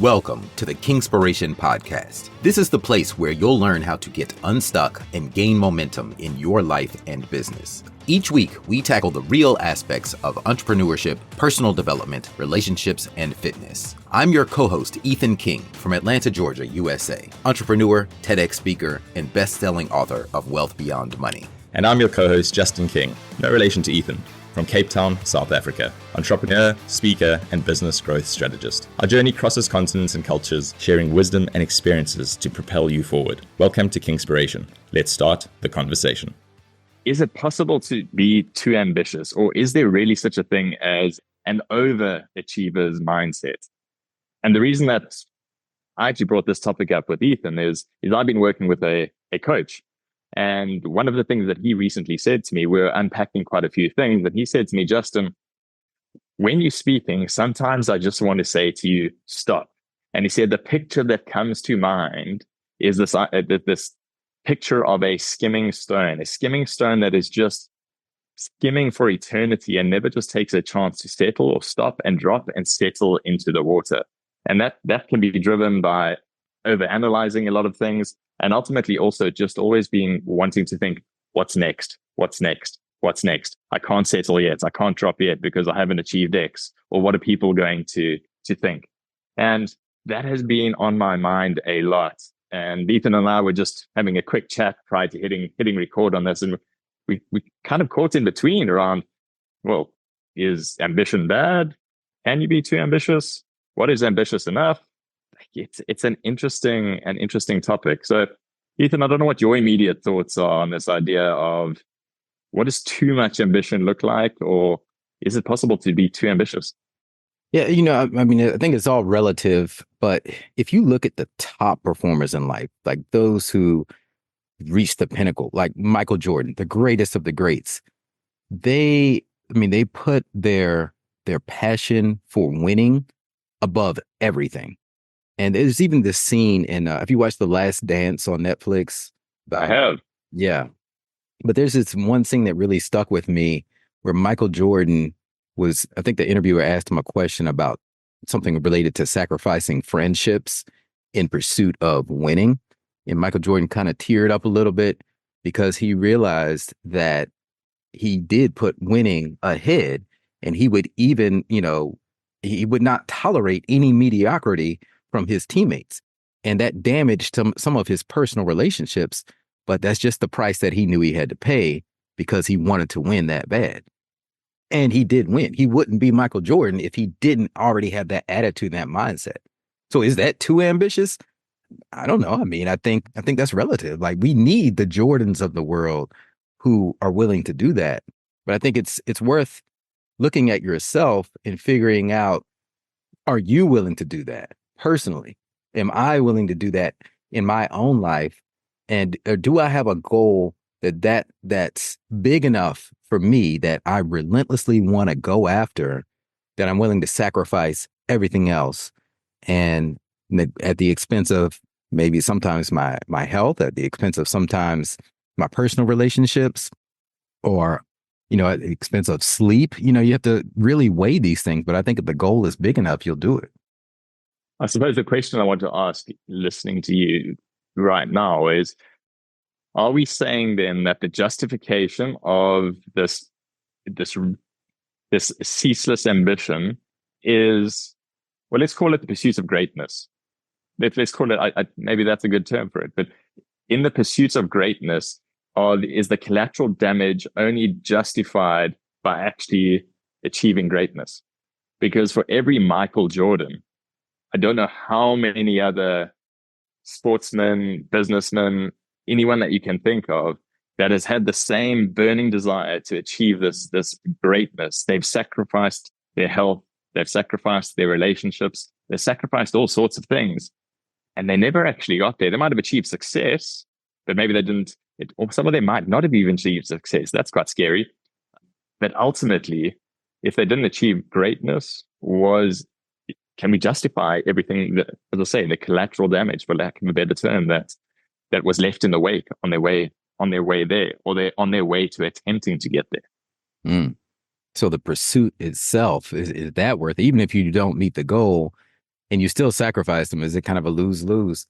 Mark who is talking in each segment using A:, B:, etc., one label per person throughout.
A: Welcome to the Kingspiration podcast. This is the place where you'll learn how to get unstuck and gain momentum in your life and business. Each week, we tackle the real aspects of entrepreneurship, personal development, relationships, and fitness. I'm your co-host, Ethan King, from Atlanta, Georgia, USA, entrepreneur, TEDx speaker, and best-selling author of Wealth Beyond Money.
B: And I'm your co-host, Justin King, no relation to Ethan, from Cape Town, South Africa, entrepreneur, speaker, and business growth strategist. Our journey crosses continents and cultures, sharing wisdom and experiences to propel you forward. Welcome to Kingspiration. Let's start the conversation.
C: Is it possible to be too ambitious, or is there really such a thing as an overachiever's mindset? And the reason that I actually brought this topic up with Ethan is I've been working with a coach. And one of the things that he recently said to me, we're unpacking quite a few things, and he said to me, Justin, when you're speaking, sometimes I just want to say to you, stop. And he said, the picture that comes to mind is this picture of a skimming stone that is just skimming for eternity and never just takes a chance to settle or stop and drop and settle into the water. And that can be driven by overanalyzing a lot of things, and ultimately also just always wanting to think, what's next? What's next? What's next? I can't settle yet. I can't drop yet because I haven't achieved X, or what are people going to think? And that has been on my mind a lot. And Ethan and I were just having a quick chat prior to hitting record on this. And we kind of caught in between around, well, is ambition bad? Can you be too ambitious? What is ambitious enough? It's an interesting topic. So, Ethan, I don't know what your immediate thoughts are on this idea of what does too much ambition look like, or is it possible to be too ambitious?
A: Yeah, I think it's all relative, but if you look at the top performers in life, like those who reach the pinnacle, like Michael Jordan, the greatest of the greats, they put their passion for winning above everything. And there's even this scene in, if you watch The Last Dance on Netflix.
C: I have.
A: Yeah. But there's this one scene that really stuck with me where Michael Jordan I think the interviewer asked him a question about something related to sacrificing friendships in pursuit of winning. And Michael Jordan kind of teared up a little bit because he realized that he did put winning ahead, and he would even, he would not tolerate any mediocrity from his teammates. And that damaged some of his personal relationships, but that's just the price that he knew he had to pay because he wanted to win that bad. And he did win. He wouldn't be Michael Jordan if he didn't already have that attitude and that mindset. So is that too ambitious? I don't know. I think that's relative. Like, we need the Jordans of the world who are willing to do that. But I think it's worth looking at yourself and figuring out, are you willing to do that personally? Am I willing to do that in my own life? And do I have a goal that's big enough for me that I relentlessly want to go after, that I'm willing to sacrifice everything else, and at the expense of maybe sometimes my health, at the expense of sometimes my personal relationships, or at the expense of sleep? You have to really weigh these things. But I think if the goal is big enough, you'll do it.
C: I suppose the question I want to ask, listening to you right now, is, are we saying then that the justification of this ceaseless ambition is, well, let's call it the pursuit of greatness. Let's call it, maybe that's a good term for it. But in the pursuit of greatness, is the collateral damage only justified by actually achieving greatness? Because for every Michael Jordan, I don't know how many other sportsmen, businessmen, anyone that you can think of that has had the same burning desire to achieve this greatness. They've sacrificed their health, they've sacrificed their relationships, they've sacrificed all sorts of things, and they never actually got there. They might have achieved success, but maybe they didn't, or some of them might not have even achieved success. That's quite scary. But ultimately, if they didn't achieve greatness, can we justify everything that, as I say, the collateral damage, for lack of a better term, that was left in the wake on their way there, or they're on their way to attempting to get there?
A: So the pursuit itself, is that worth it? Even if you don't meet the goal, and you still sacrifice them? Is it kind of a lose-lose?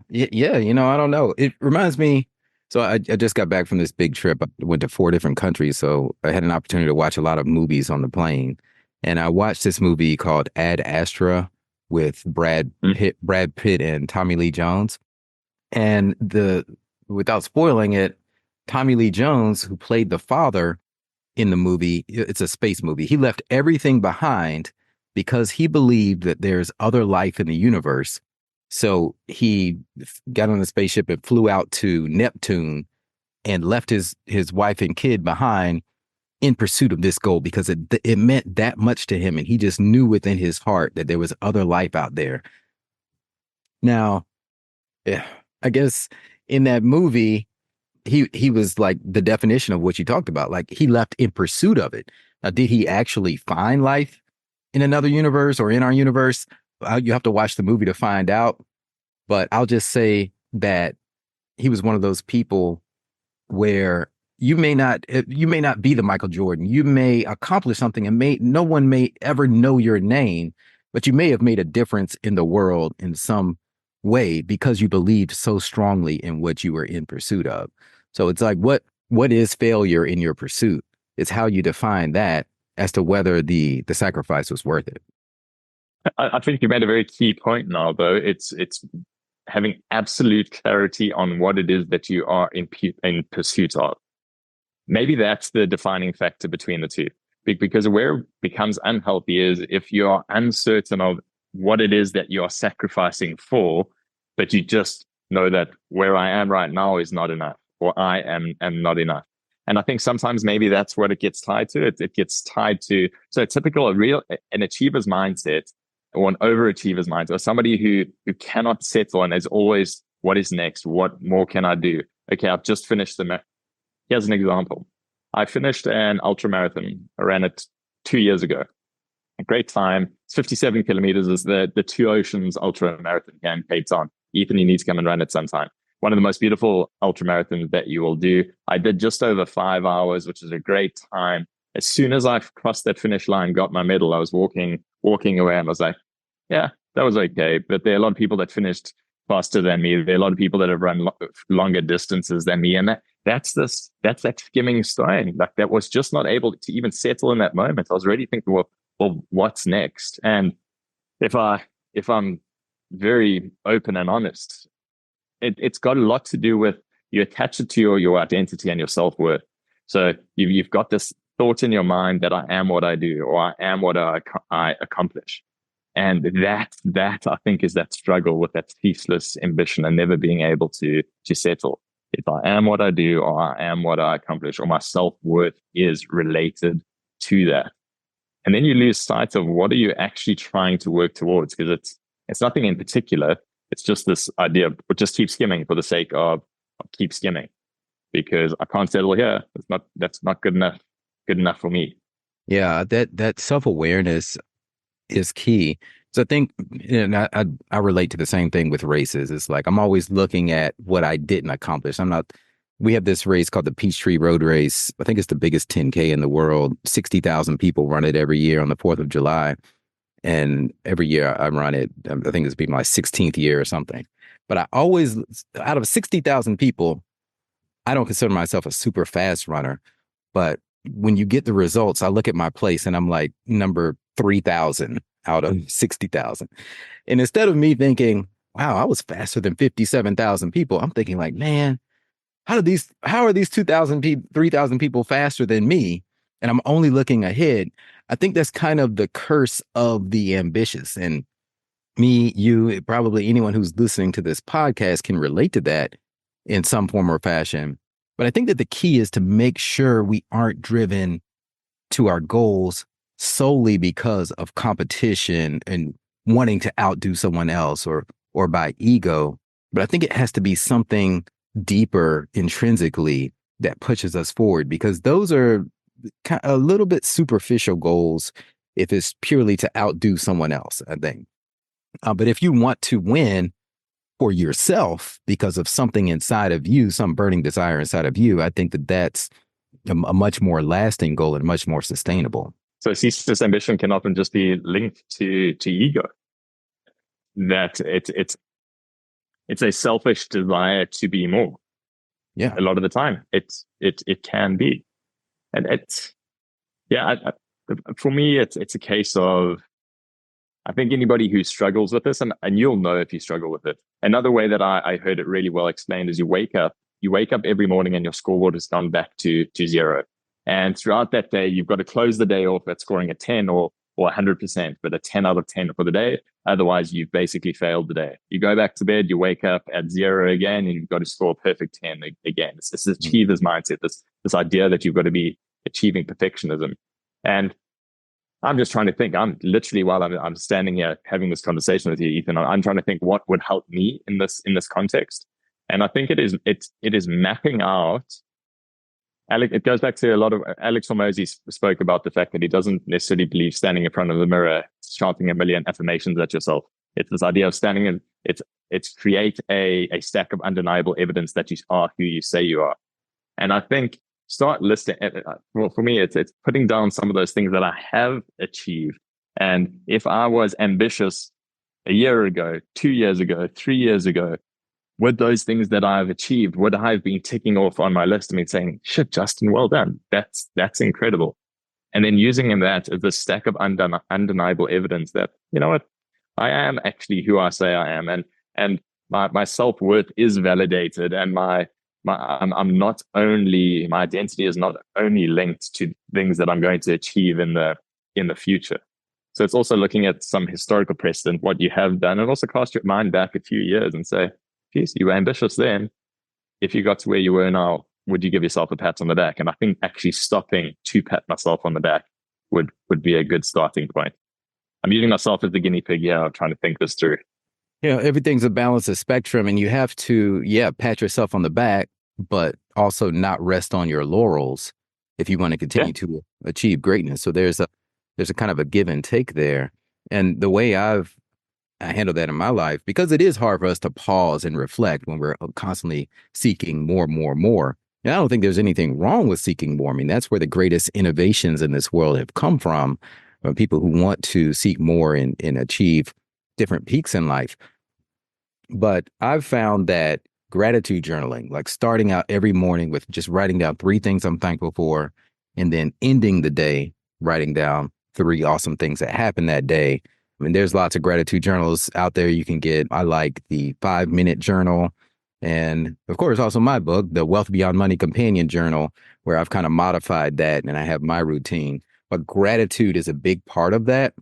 A: Yeah, I don't know. It reminds me. So I just got back from this big trip. I went to 4 different countries, so I had an opportunity to watch a lot of movies on the plane. And I watched this movie called Ad Astra with Brad Pitt and Tommy Lee Jones. And without spoiling it, Tommy Lee Jones, who played the father in the movie, it's a space movie. He left everything behind because he believed that there's other life in the universe. So he got on a spaceship and flew out to Neptune and left his wife and kid behind in pursuit of this goal because it meant that much to him. And he just knew within his heart that there was other life out there. Now, yeah, I guess in that movie, he was like the definition of what you talked about. Like he left in pursuit of it. Now, did he actually find life in another universe or in our universe? You have to watch the movie to find out. But I'll just say that he was one of those people where you may not be the Michael Jordan. You may accomplish something and no one may ever know your name, but you may have made a difference in the world in some way because you believed so strongly in what you were in pursuit of. So it's like, what is failure in your pursuit? It's how you define that as to whether the sacrifice was worth it.
C: I think you made a very key point now, though. It's having absolute clarity on what it is that you are in pursuit of. Maybe that's the defining factor between the two. Because where it becomes unhealthy is if you are uncertain of what it is that you are sacrificing for, but you just know that where I am right now is not enough, or I am not enough. And I think sometimes maybe that's what it gets tied to. It gets tied to, so an achiever's mindset or an overachiever's mindset, or somebody who cannot settle and is always, what is next? What more can I do? Okay, I've just finished here's an example. I finished an ultra marathon. I ran it 2 years ago. A great time. It's 57 kilometers. Is the Two Oceans ultra marathon here in Cape Town. Ethan, you need to come and run it sometime. One of the most beautiful ultra marathons that you will do. I did just over 5 hours, which is a great time. As soon as I crossed that finish line, got my medal, I was walking away, and I was like, yeah, that was okay. But there are a lot of people that finished faster than me. There are a lot of people that have run longer distances than me. And that's that skimming story. Like that was just not able to even settle in that moment. I was already thinking, well, what's next? And if I'm very open and honest, it's got a lot to do with you attach it to your identity and your self-worth. So you've got this thought in your mind that I am what I do, or I am what I accomplish. And that I think is that struggle with that ceaseless ambition and never being able to settle. If I am what I do, or I am what I accomplish, or my self-worth is related to that. And then you lose sight of what are you actually trying to work towards, because it's nothing in particular. It's just this idea of just keep skimming for the sake of keep skimming, because I can't settle here. That's not good enough for me.
A: Yeah, that self-awareness is key. So I think, I relate to the same thing with races. It's like I'm always looking at what I didn't accomplish. We have this race called the Peachtree Road Race. I think it's the biggest 10K in the world. 60,000 people run it every year on the 4th of July. And every year I run it. I think it's been my 16th year or something. But I always, out of 60,000 people, I don't consider myself a super fast runner. But when you get the results, I look at my place and I'm like number 3,000 out of 60,000. And instead of me thinking, wow, I was faster than 57,000 people, I'm thinking like, man, how are these 3,000 people faster than me? And I'm only looking ahead. I think that's kind of the curse of the ambitious. And me, you, probably anyone who's listening to this podcast can relate to that in some form or fashion. But I think that the key is to make sure we aren't driven to our goals solely because of competition and wanting to outdo someone else or by ego. But I think it has to be something deeper intrinsically that pushes us forward, because those are a little bit superficial goals if it's purely to outdo someone else, I think. But if you want to win for yourself because of something inside of you, some burning desire inside of you, I think that that's a much more lasting goal and much more sustainable.
C: So ceaseless ambition can often just be linked to ego. that it's a selfish desire to be more.
A: Yeah.
C: A lot of the time, it can be, and it's yeah. For me, it's a case of, I think anybody who struggles with this, and you'll know if you struggle with it. Another way that I heard it really well explained is you wake up every morning and your scoreboard has gone back to zero. And throughout that day, you've got to close the day off at scoring a 10 or 100%, but a 10 out of 10 for the day. Otherwise, you've basically failed the day. You go back to bed, you wake up at zero again, and you've got to score a perfect 10 again. It's this achiever's mindset, this idea that you've got to be achieving perfectionism. And I'm just trying to think. I'm literally, while I'm standing here having this conversation with you, Ethan, I'm trying to think what would help me in this context. And I think it is mapping out. It goes back to a lot of Alex Hormozy spoke about the fact that he doesn't necessarily believe standing in front of the mirror, shouting a million affirmations at yourself. It's this idea of standing in. It's create a stack of undeniable evidence that you are who you say you are. And I think start listing. Well, for me, it's putting down some of those things that I have achieved. And if I was ambitious a year ago, 2 years ago, 3 years ago, would those things that I've achieved, would I have been ticking off on my list? I mean, saying, shit, Justin, well done. That's incredible. And then using that as a stack of undeniable evidence that, you know what, I am actually who I say I am. And my self-worth is validated, and I'm not only, my identity is not only linked to things that I'm going to achieve in the future. So it's also looking at some historical precedent, what you have done, and also cast your mind back a few years and say, geez, you were ambitious then. If you got to where you were now, would you give yourself a pat on the back? And I think actually stopping to pat myself on the back would be a good starting point. I'm using myself as the guinea pig here. I'm trying to think this through.
A: Everything's a balance of spectrum, and you have to, pat yourself on the back, but also not rest on your laurels if you want to continue to achieve greatness. So there's a kind of a give and take there. And the way I handle that in my life, because it is hard for us to pause and reflect when we're constantly seeking more. And I don't think there's anything wrong with seeking more. I mean, that's where the greatest innovations in this world have come from people who want to seek more and achieve different peaks in life. But I've found that gratitude journaling, like starting out every morning with just writing down 3 things I'm thankful for, and then ending the day writing down 3 awesome things that happened that day. I mean, there's lots of gratitude journals out there you can get. I like the 5-minute journal. And of course, also my book, the Wealth Beyond Money Companion Journal, where I've kind of modified that and I have my routine. But gratitude is a big part of that.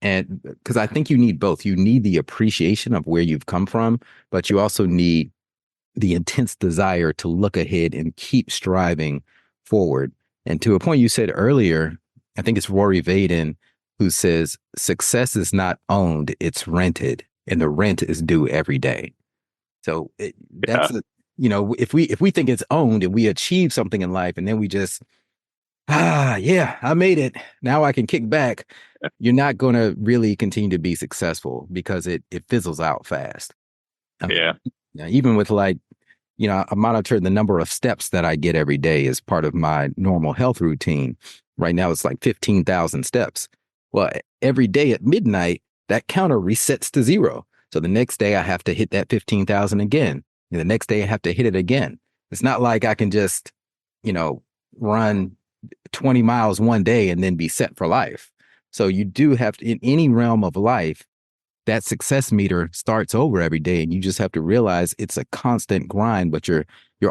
A: And because I think you need both. You need the appreciation of where you've come from, but you also need the intense desire to look ahead and keep striving forward. And to a point you said earlier, I think it's Rory Vaden who says, success is not owned, it's rented, and the rent is due every day. So that's, if we think it's owned and we achieve something in life and then we just, I made it, now I can kick back, you're not going to really continue to be successful because it fizzles out fast. Even with I monitor the number of steps that I get every day as part of my normal health routine. Right now, it's like 15,000 steps. Well, every day at midnight, that counter resets to 0. So the next day I have to hit that 15,000 again. And the next day I have to hit it again. It's not like I can just, run 20 miles one day and then be set for life. So you do have to, in any realm of life, that success meter starts over every day, and you just have to realize it's a constant grind, but you're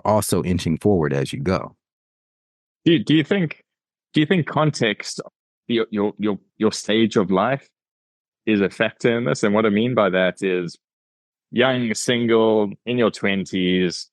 A: also inching forward as you go.
C: Do you think context, your stage of life, is a factor in this? And what I mean by that is young, single, in your 20s,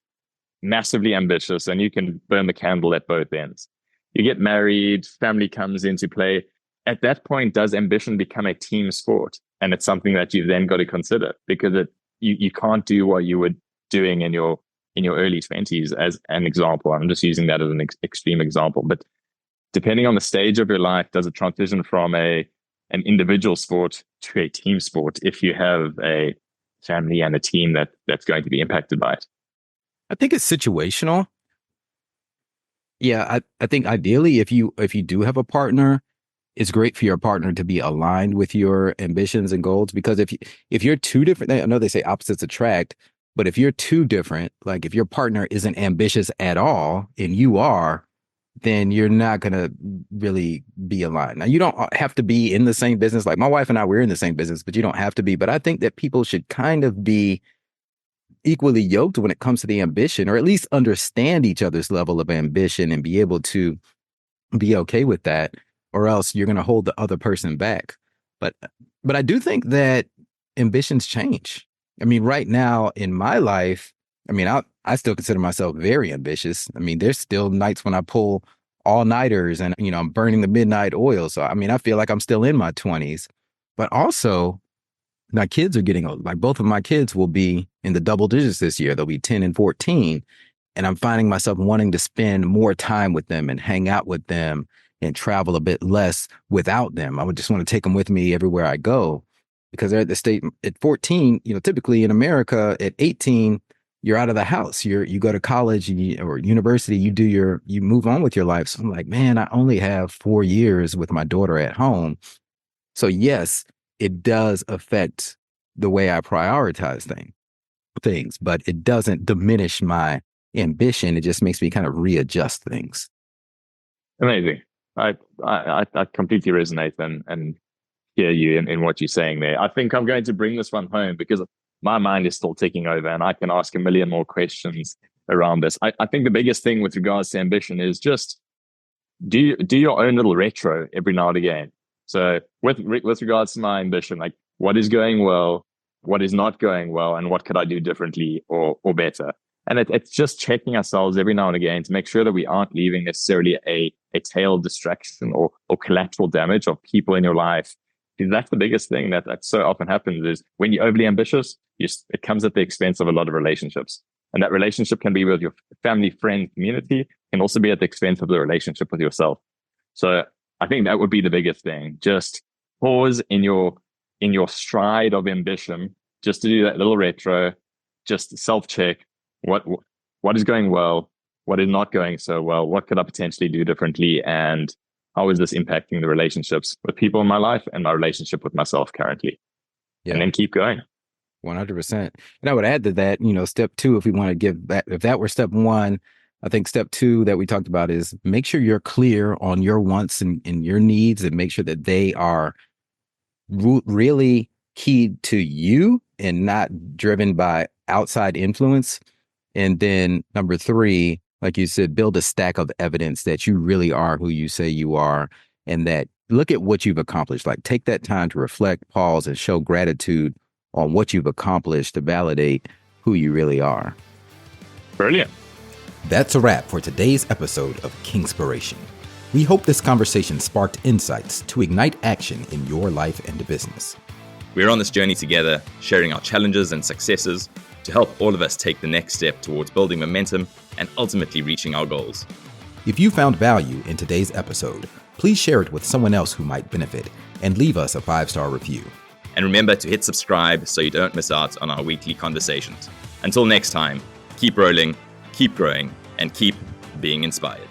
C: massively ambitious, and you can burn the candle at both ends. You get married, family comes into play. At that point, does ambition become a team sport? And it's something that you've then got to consider, because you can't do what you were doing in your early 20s as an example. I'm just using that as an extreme example. But depending on the stage of your life, does it transition from an individual sport to a team sport if you have a family and a team that's going to be impacted by it?
A: I think it's situational. Yeah, I think ideally if you do have a partner, it's great for your partner to be aligned with your ambitions and goals, because if you're too different, I know they say opposites attract, but if you're too different, like if your partner isn't ambitious at all and you are, then you're not going to really be aligned. Now, you don't have to be in the same business. Like my wife and I, we're in the same business, but you don't have to be. But I think that people should kind of be equally yoked when it comes to the ambition, or at least understand each other's level of ambition and be able to be okay with that, or else you're going to hold the other person back. But I do think that ambitions change. I mean, right now in my life, I mean, I still consider myself very ambitious. I mean, there's still nights when I pull all-nighters and, I'm burning the midnight oil. So, I mean, I feel like I'm still in my 20s. But also, my kids are getting old. Like both of my kids will be in the double digits this year. They'll be 10 and 14. And I'm finding myself wanting to spend more time with them and hang out with them and travel a bit less without them. I would just want to take them with me everywhere I go, because they're at the state at 14, typically in America at 18, you're out of the house. You go to college or university, you move on with your life. So I'm like, man, I only have 4 years with my daughter at home. So yes, it does affect the way I prioritize things, but it doesn't diminish my ambition. It just makes me kind of readjust things.
C: Amazing. I completely resonate and hear you in what you're saying there. I think I'm going to bring this one home because my mind is still ticking over and I can ask a million more questions around this. I think the biggest thing with regards to ambition is just do your own little retro every now and again. So with regards to my ambition, like what is going well, what is not going well, and what could I do differently or better? And it's just checking ourselves every now and again to make sure that we aren't leaving necessarily a tail of distraction or collateral damage of people in your life. Because that's the biggest thing that so often happens is when you're overly ambitious, it comes at the expense of a lot of relationships. And that relationship can be with your family, friend, community, can also be at the expense of the relationship with yourself. So I think that would be the biggest thing. Just pause in your stride of ambition, just to do that little retro, just self-check what is going well, what is not going so well, what could I potentially do differently, and how is this impacting the relationships with people in my life and my relationship with myself currently? Yeah. And then keep going.
A: 100%. And I would add to that, step 2, if we want to give that, if that were step 1, I think step 2 that we talked about is make sure you're clear on your wants and your needs, and make sure that they are really keyed to you and not driven by outside influence. And then number 3, like you said, build a stack of evidence that you really are who you say you are, and that look at what you've accomplished. Like take that time to reflect, pause, and show gratitude on what you've accomplished to validate who you really are.
C: Brilliant.
A: That's a wrap for today's episode of Kingspiration. We hope this conversation sparked insights to ignite action in your life and business.
B: We're on this journey together, sharing our challenges and successes to help all of us take the next step towards building momentum and ultimately reaching our goals.
A: If you found value in today's episode, please share it with someone else who might benefit and leave us a 5-star review.
B: And remember to hit subscribe so you don't miss out on our weekly conversations. Until next time, keep rolling, keep growing, and keep being inspired.